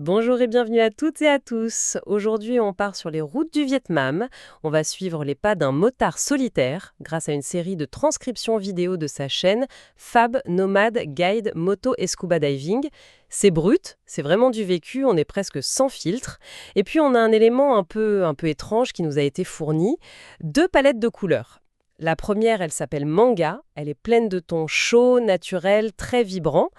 Bonjour et bienvenue à toutes et à tous. Aujourd'hui, on part sur les routes du Vietnam. On va suivre les pas d'un motard solitaire grâce à une série de transcriptions vidéo de sa chaîne Fab Nomad Guide Moto et Scuba Diving. C'est brut, c'est vraiment du vécu, on est presque sans filtre. Et puis on a un élément un peu étrange qui nous a été fourni, deux palettes de couleurs. La première, elle s'appelle Manga, elle est pleine de tons chauds, naturels, très vibrants.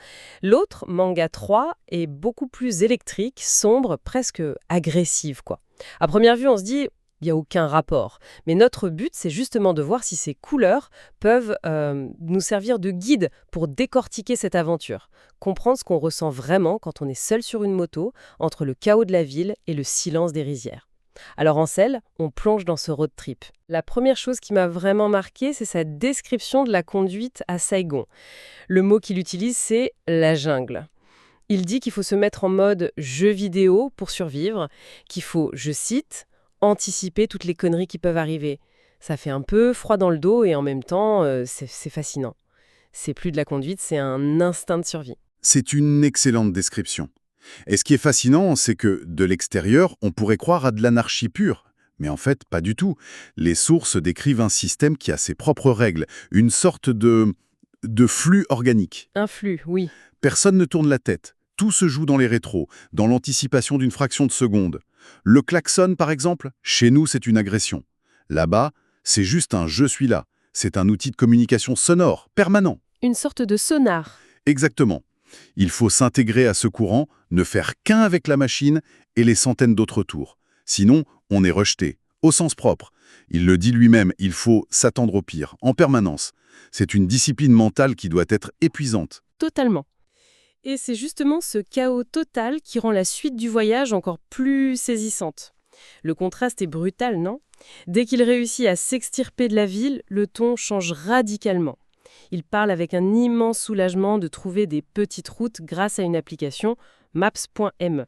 L'autre, Manga 3, est beaucoup plus électrique, sombre, presque agressive, quoi. À première vue, on se dit, il n'y a aucun rapport. Mais notre but, c'est justement de voir si ces couleurs peuvent nous servir de guide pour décortiquer cette aventure. Comprendre ce qu'on ressent vraiment quand on est seul sur une moto, entre le chaos de la ville et le silence des rizières. Alors Ansel, on plonge dans ce road trip. La première chose qui m'a vraiment marqué, c'est sa description de la conduite à Saigon. Le mot qu'il utilise, c'est la jungle. Il dit qu'il faut se mettre en mode jeu vidéo pour survivre, qu'il faut, je cite, anticiper toutes les conneries qui peuvent arriver. Ça fait un peu froid dans le dos et en même temps, c'est fascinant. C'est plus de la conduite, c'est un instinct de survie. C'est une excellente description. Et ce qui est fascinant, c'est que, de l'extérieur, on pourrait croire à de l'anarchie pure. Mais en fait, pas du tout. Les sources décrivent un système qui a ses propres règles, une sorte de flux organique. Un flux, oui. Personne ne tourne la tête. Tout se joue dans les rétros, dans l'anticipation d'une fraction de seconde. Le klaxon, par exemple, chez nous, c'est une agression. Là-bas, c'est juste un « je suis là ». C'est un outil de communication sonore, permanent. Une sorte de sonar. Exactement. Il faut s'intégrer à ce courant, ne faire qu'un avec la machine et les centaines d'autres tours. Sinon, on est rejeté, au sens propre. Il le dit lui-même, il faut s'attendre au pire, en permanence. C'est une discipline mentale qui doit être épuisante. Totalement. Et c'est justement ce chaos total qui rend la suite du voyage encore plus saisissante. Le contraste est brutal, non? Dès qu'il réussit à s'extirper de la ville, le ton change radicalement. Il parle avec un immense soulagement de trouver des petites routes grâce à une application, Maps.me,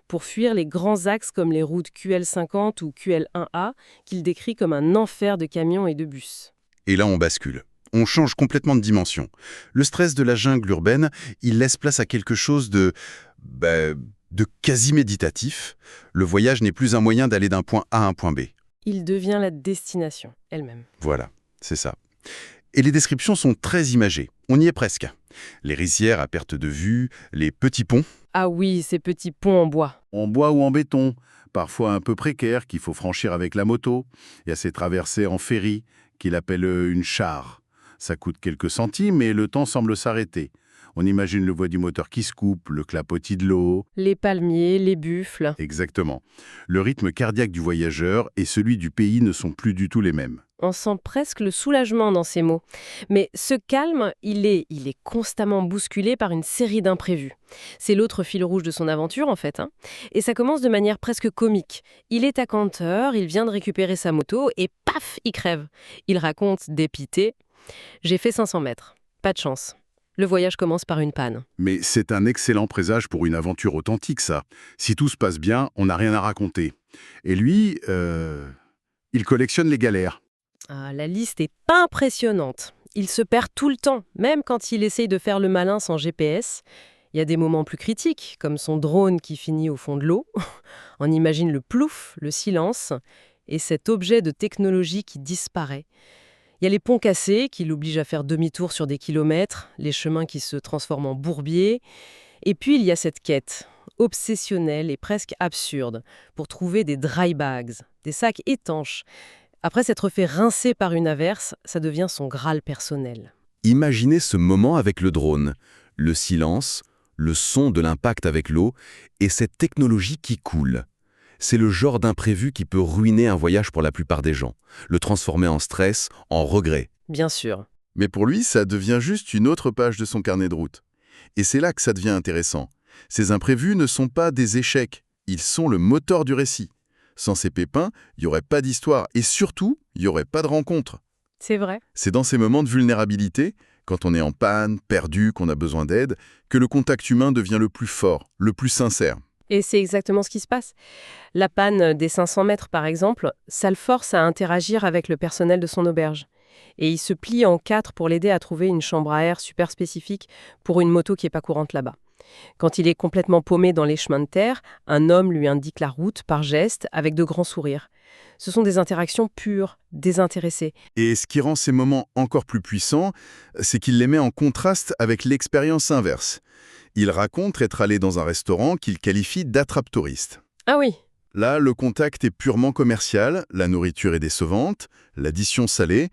pour fuir les grands axes comme les routes QL50 ou QL1A, qu'il décrit comme un enfer de camions et de bus. Et là, on bascule. On change complètement de dimension. Le stress de la jungle urbaine, il laisse place à quelque chose de quasi méditatif. Le voyage n'est plus un moyen d'aller d'un point A à un point B. Il devient la destination elle-même. Voilà, c'est ça. Et les descriptions sont très imagées. On y est presque. Les rizières à perte de vue, les petits ponts. Ah oui, ces petits ponts en bois. En bois ou en béton, parfois un peu précaires, qu'il faut franchir avec la moto. Il y a ces traversées en ferry, qu'il appelle une char. Ça coûte quelques centimes, mais le temps semble s'arrêter. On imagine le voix du moteur qui se coupe, le clapotis de l'eau. Les palmiers, les buffles. Exactement. Le rythme cardiaque du voyageur et celui du pays ne sont plus du tout les mêmes. On sent presque le soulagement dans ces mots. Mais ce calme, il est constamment bousculé par une série d'imprévus. C'est l'autre fil rouge de son aventure, en fait. Et ça commence de manière presque comique. Il est à Cantor, il vient de récupérer sa moto et paf, il crève. Il raconte dépité. J'ai fait 500 mètres. Pas de chance. Le voyage commence par une panne. Mais c'est un excellent présage pour une aventure authentique, ça. Si tout se passe bien, on n'a rien à raconter. Et lui, il collectionne les galères. Ah, la liste est impressionnante. Il se perd tout le temps, même quand il essaye de faire le malin sans GPS. Il y a des moments plus critiques, comme son drone qui finit au fond de l'eau. On imagine le plouf, le silence, et cet objet de technologie qui disparaît. Il y a les ponts cassés qui l'obligent à faire demi-tour sur des kilomètres, les chemins qui se transforment en bourbiers. Et puis il y a cette quête, obsessionnelle et presque absurde, pour trouver des dry bags, des sacs étanches. Après s'être fait rincer par une averse, ça devient son Graal personnel. Imaginez ce moment avec le drone, le silence, le son de l'impact avec l'eau et cette technologie qui coule. C'est le genre d'imprévu qui peut ruiner un voyage pour la plupart des gens, le transformer en stress, en regret. Bien sûr. Mais pour lui, ça devient juste une autre page de son carnet de route. Et c'est là que ça devient intéressant. Ces imprévus ne sont pas des échecs, ils sont le moteur du récit. Sans ces pépins, il n'y aurait pas d'histoire et surtout, il n'y aurait pas de rencontre. C'est vrai. C'est dans ces moments de vulnérabilité, quand on est en panne, perdu, qu'on a besoin d'aide, que le contact humain devient le plus fort, le plus sincère. Et c'est exactement ce qui se passe. La panne des 500 mètres, par exemple, ça le force à interagir avec le personnel de son auberge. Et il se plie en 4 pour l'aider à trouver une chambre à air super spécifique pour une moto qui n'est pas courante là-bas. Quand il est complètement paumé dans les chemins de terre, un homme lui indique la route par geste avec de grands sourires. Ce sont des interactions pures, désintéressées. Et ce qui rend ces moments encore plus puissants, c'est qu'il les met en contraste avec l'expérience inverse. Il raconte être allé dans un restaurant qu'il qualifie d'attrape-touriste. Ah oui, Là, le contact est purement commercial, la nourriture est décevante, l'addition salée,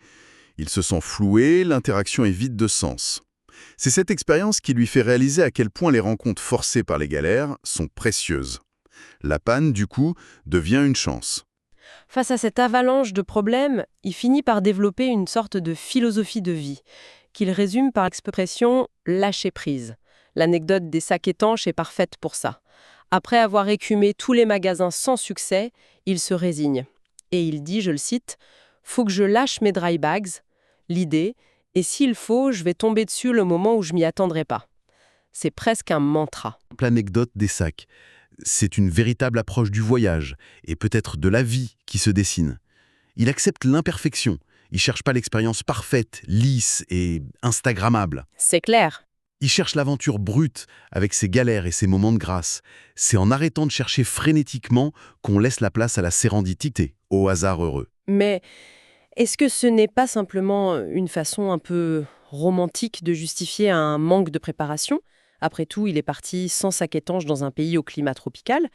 il se sent floué, l'interaction est vide de sens. C'est cette expérience qui lui fait réaliser à quel point les rencontres forcées par les galères sont précieuses. La panne, du coup, devient une chance. face à cette avalanche de problèmes, il finit par développer une sorte de philosophie de vie, qu'il résume par l'expression « lâcher prise ». L'anecdote des sacs étanches est parfaite pour ça. Après avoir écumé tous les magasins sans succès, il se résigne. Et il dit, je le cite, « Faut que je lâche mes dry bags, l'idée, et s'il faut, je vais tomber dessus le moment où je m'y attendrai pas. » C'est presque un mantra. L'anecdote des sacs. C'est une véritable approche du voyage, et peut-être de la vie qui se dessine. Il accepte l'imperfection. Il cherche pas l'expérience parfaite, lisse et instagrammable. C'est clair. Il cherche l'aventure brute, avec ses galères et ses moments de grâce. C'est en arrêtant de chercher frénétiquement qu'on laisse la place à la sérendipité, au hasard heureux. Mais est-ce que ce n'est pas simplement une façon un peu romantique de justifier un manque de préparation ? Après tout, il est parti sans sac étanche dans un pays au climat tropical.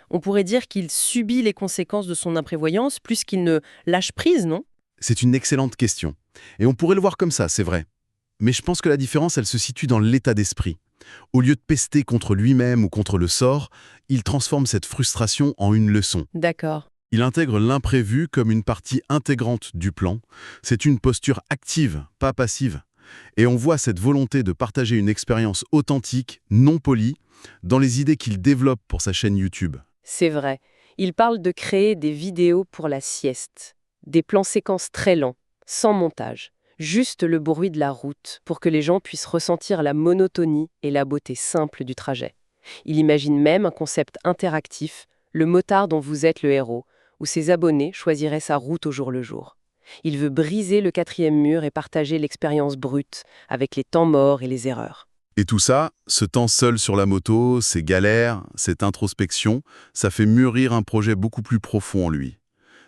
On pourrait dire qu'il subit les conséquences de son imprévoyance plus qu'il ne lâche prise, non ? C'est une excellente question. Et on pourrait le voir comme ça, c'est vrai. Mais je pense que la différence, elle se situe dans l'état d'esprit. Au lieu de pester contre lui-même ou contre le sort, il transforme cette frustration en une leçon. D'accord. Il intègre l'imprévu comme une partie intégrante du plan. C'est une posture active, pas passive. Et on voit cette volonté de partager une expérience authentique, non polie, dans les idées qu'il développe pour sa chaîne YouTube. C'est vrai. Il parle de créer des vidéos pour la sieste. Des plans séquences très lents, sans montage. Juste le bruit de la route pour que les gens puissent ressentir la monotonie et la beauté simple du trajet. Il imagine même un concept interactif, le motard dont vous êtes le héros, où ses abonnés choisiraient sa route au jour le jour. Il veut briser le 4e mur et partager l'expérience brute, avec les temps morts et les erreurs. Et tout ça, ce temps seul sur la moto, ces galères, cette introspection, ça fait mûrir un projet beaucoup plus profond en lui.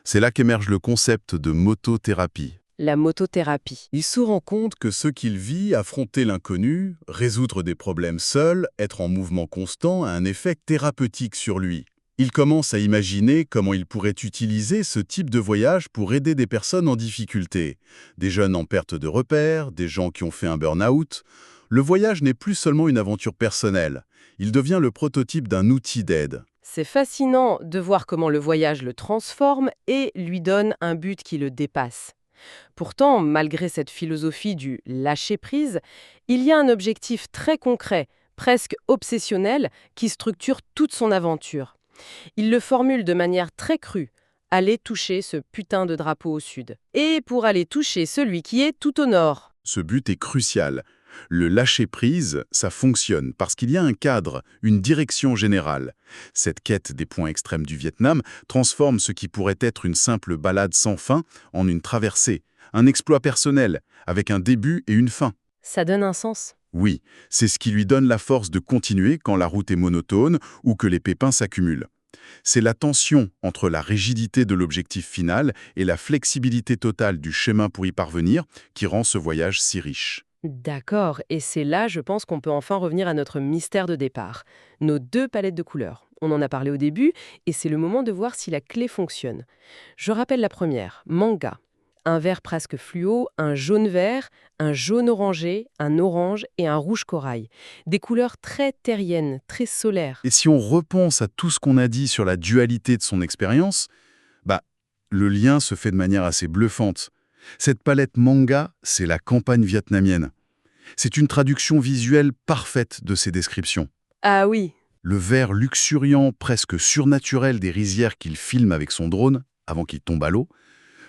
C'est là qu'émerge le concept de motothérapie. La motothérapie. Il se rend compte que ce qu'il vit, affronter l'inconnu, résoudre des problèmes seul, être en mouvement constant, a un effet thérapeutique sur lui. Il commence à imaginer comment il pourrait utiliser ce type de voyage pour aider des personnes en difficulté. Des jeunes en perte de repères, des gens qui ont fait un burn-out. Le voyage n'est plus seulement une aventure personnelle. Il devient le prototype d'un outil d'aide. C'est fascinant de voir comment le voyage le transforme et lui donne un but qui le dépasse. Pourtant, malgré cette philosophie du lâcher-prise, il y a un objectif très concret, presque obsessionnel, qui structure toute son aventure. Il le formule de manière très crue. Aller toucher ce putain de drapeau au sud. Et pour aller toucher celui qui est tout au nord. Ce but est crucial. Le lâcher-prise, ça fonctionne parce qu'il y a un cadre, une direction générale. Cette quête des points extrêmes du Vietnam transforme ce qui pourrait être une simple balade sans fin en une traversée, un exploit personnel, avec un début et une fin. Ça donne un sens. Oui, c'est ce qui lui donne la force de continuer quand la route est monotone ou que les pépins s'accumulent. C'est la tension entre la rigidité de l'objectif final et la flexibilité totale du chemin pour y parvenir qui rend ce voyage si riche. D'accord, et c'est là, je pense qu'on peut enfin revenir à notre mystère de départ. Nos 2 palettes de couleurs. On en a parlé au début, et c'est le moment de voir si la clé fonctionne. Je rappelle la première, manga. Un vert presque fluo, un jaune-vert, un jaune-orangé, un orange et un rouge corail. Des couleurs très terriennes, très solaires. Et si on repense à tout ce qu'on a dit sur la dualité de son expérience, le lien se fait de manière assez bluffante. Cette palette manga, c'est la campagne vietnamienne. C'est une traduction visuelle parfaite de ces descriptions. Ah oui, Le vert luxuriant, presque surnaturel des rizières qu'il filme avec son drone, avant qu'il tombe à l'eau,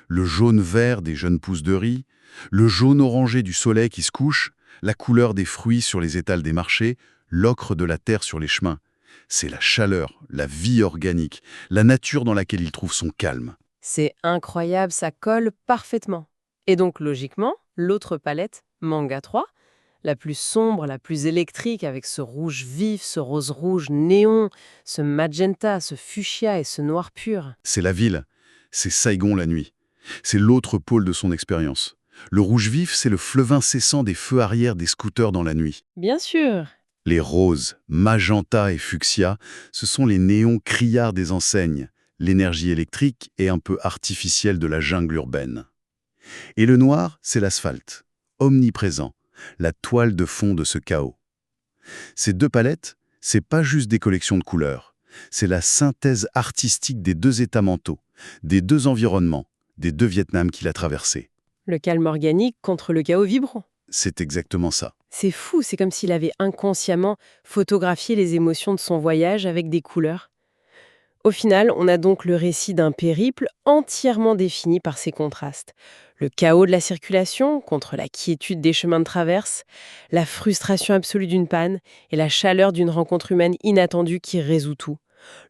le jaune-vert des jeunes pousses de riz, le jaune-orangé du soleil qui se couche, la couleur des fruits sur les étals des marchés, l'ocre de la terre sur les chemins. C'est la chaleur, la vie organique, la nature dans laquelle il trouve son calme. c'est incroyable, ça colle parfaitement. Et donc, logiquement, l'autre palette, manga 3, la plus sombre, la plus électrique, avec ce rouge vif, ce rose rouge néon, ce magenta, ce fuchsia et ce noir pur. C'est la ville, c'est Saigon la nuit. C'est l'autre pôle de son expérience. Le rouge vif, c'est le fleuve incessant des feux arrière des scooters dans la nuit. Bien sûr. Les roses, magenta et fuchsia, ce sont les néons criards des enseignes. L'énergie électrique est un peu artificielle de la jungle urbaine. Et le noir, c'est l'asphalte, omniprésent, la toile de fond de ce chaos. Ces deux palettes, c'est pas juste des collections de couleurs, c'est la synthèse artistique des deux états mentaux, des deux environnements, des deux Vietnam qu'il a traversés. Le calme organique contre le chaos vibrant. C'est exactement ça. C'est fou, c'est comme s'il avait inconsciemment photographié les émotions de son voyage avec des couleurs. Au final, on a donc le récit d'un périple entièrement défini par ces contrastes. Le chaos de la circulation contre la quiétude des chemins de traverse, la frustration absolue d'une panne et la chaleur d'une rencontre humaine inattendue qui résout tout.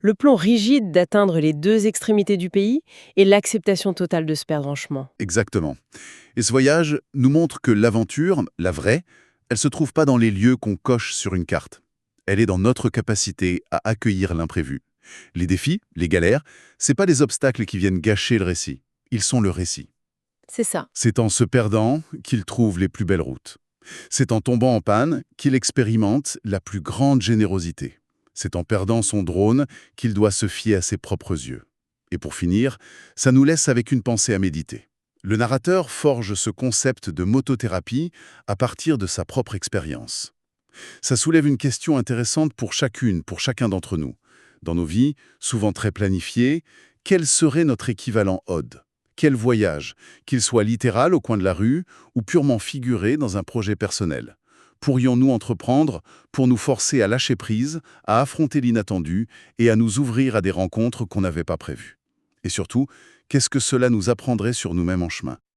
Le plan rigide d'atteindre les deux extrémités du pays et l'acceptation totale de se perdre en chemin. Exactement. Et ce voyage nous montre que l'aventure, la vraie, elle se trouve pas dans les lieux qu'on coche sur une carte. Elle est dans notre capacité à accueillir l'imprévu. Les défis, les galères, c'est pas des obstacles qui viennent gâcher le récit. Ils sont le récit. C'est ça. C'est en se perdant qu'il trouve les plus belles routes. C'est en tombant en panne qu'il expérimente la plus grande générosité. C'est en perdant son drone qu'il doit se fier à ses propres yeux. Et pour finir, ça nous laisse avec une pensée à méditer. Le narrateur forge ce concept de motothérapie à partir de sa propre expérience. Ça soulève une question intéressante pour chacun d'entre nous. Dans nos vies, souvent très planifiées, quel serait notre équivalent ode ? Quel voyage, qu'il soit littéral au coin de la rue ou purement figuré dans un projet personnel ? Pourrions-nous entreprendre pour nous forcer à lâcher prise, à affronter l'inattendu et à nous ouvrir à des rencontres qu'on n'avait pas prévues ? Et surtout, qu'est-ce que cela nous apprendrait sur nous-mêmes en chemin ?